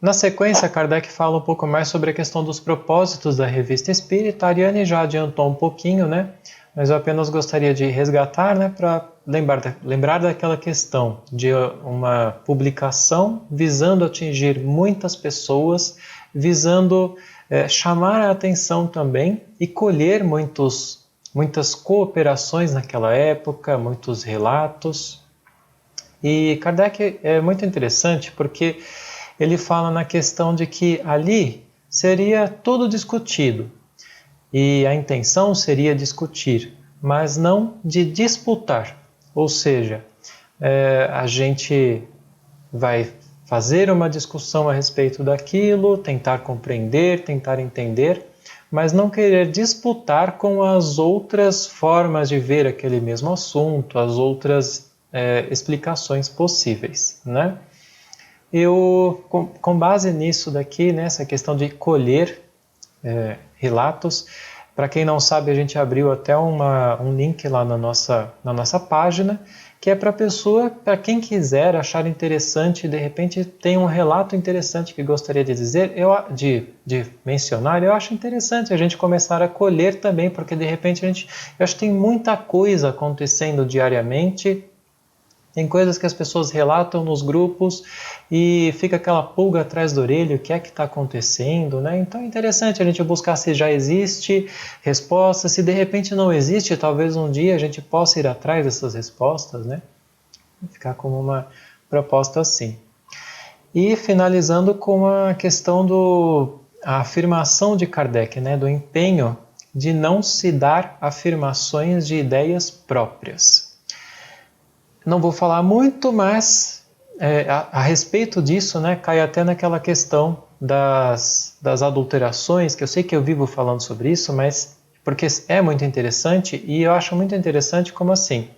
Na sequência, Kardec fala um pouco mais sobre a questão dos propósitos da Revista Espírita. A Ariane já adiantou um pouquinho, né? Mas eu apenas gostaria de resgatar, né, para lembrar daquela questão de uma publicação visando atingir muitas pessoas, visando chamar a atenção também e colher muitas cooperações naquela época, muitos relatos. E Kardec é muito interessante porque ele fala na questão de que ali seria tudo discutido e a intenção seria discutir, mas não de disputar. Ou seja, a gente vai fazer uma discussão a respeito daquilo, tentar compreender, tentar entender, mas não querer disputar com as outras formas de ver aquele mesmo assunto, as outras explicações possíveis, né? Eu, com base nisso daqui, nessa questão de colher relatos, para quem não sabe, a gente abriu até um link lá na nossa página, que é para a pessoa, para quem quiser achar interessante, de repente tem um relato interessante que gostaria de dizer, de mencionar, eu acho interessante a gente começar a colher também, porque de repente eu acho que tem muita coisa acontecendo diariamente. Tem coisas que as pessoas relatam nos grupos e fica aquela pulga atrás da orelha, o que é que está acontecendo, né? Então é interessante a gente buscar se já existe resposta, se de repente não existe, talvez um dia a gente possa ir atrás dessas respostas, né? Ficar como uma proposta assim. E finalizando com a questão a afirmação de Kardec, né? Do empenho de não se dar afirmações de ideias próprias. Não vou falar muito, mas a respeito disso, né, cai até naquela questão das adulterações, que eu sei que eu vivo falando sobre isso, mas porque é muito interessante e eu acho muito interessante como assim.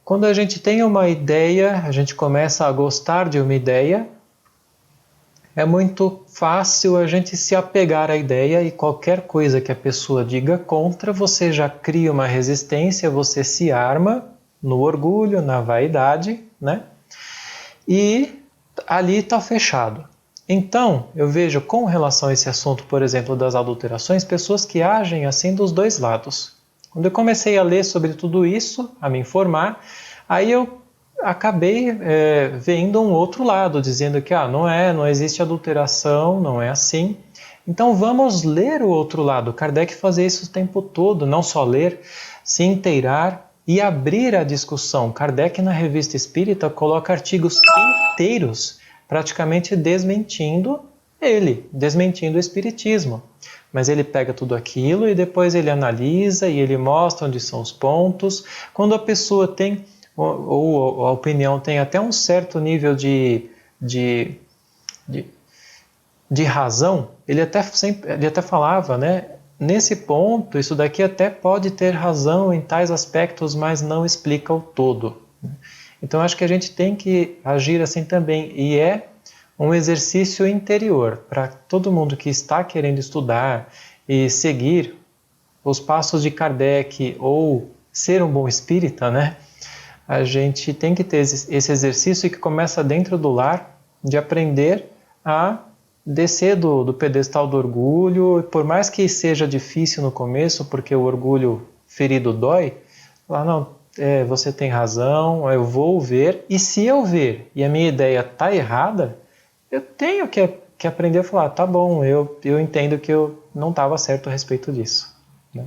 Quando a gente tem uma ideia, a gente começa a gostar de uma ideia, é muito fácil a gente se apegar à ideia e qualquer coisa que a pessoa diga contra, você já cria uma resistência, você se arma no orgulho, na vaidade, né? E ali está fechado. Então, eu vejo com relação a esse assunto, por exemplo, das adulterações, pessoas que agem assim dos dois lados. Quando eu comecei a ler sobre tudo isso, a me informar, aí eu acabei vendo um outro lado, dizendo que não existe adulteração, não é assim. Então vamos ler o outro lado. Kardec fazia isso o tempo todo, não só ler, se inteirar e abrir a discussão. Kardec, na Revista Espírita, coloca artigos inteiros praticamente desmentindo o Espiritismo. Mas ele pega tudo aquilo e depois ele analisa e ele mostra onde são os pontos. Quando a pessoa tem, ou a opinião tem até um certo nível de razão, ele até falava, né? Nesse ponto, isso daqui até pode ter razão em tais aspectos, mas não explica o todo. Então, acho que a gente tem que agir assim também. E é um exercício interior para todo mundo que está querendo estudar e seguir os passos de Kardec ou ser um bom espírita, né? A gente tem que ter esse exercício que começa dentro do lar, de aprender a descer do pedestal do orgulho, por mais que seja difícil no começo, porque o orgulho ferido dói, lá não, você tem razão, eu vou ver, e se eu ver e a minha ideia está errada, eu tenho que aprender a falar, tá bom, eu entendo que eu não estava certo a respeito disso, né?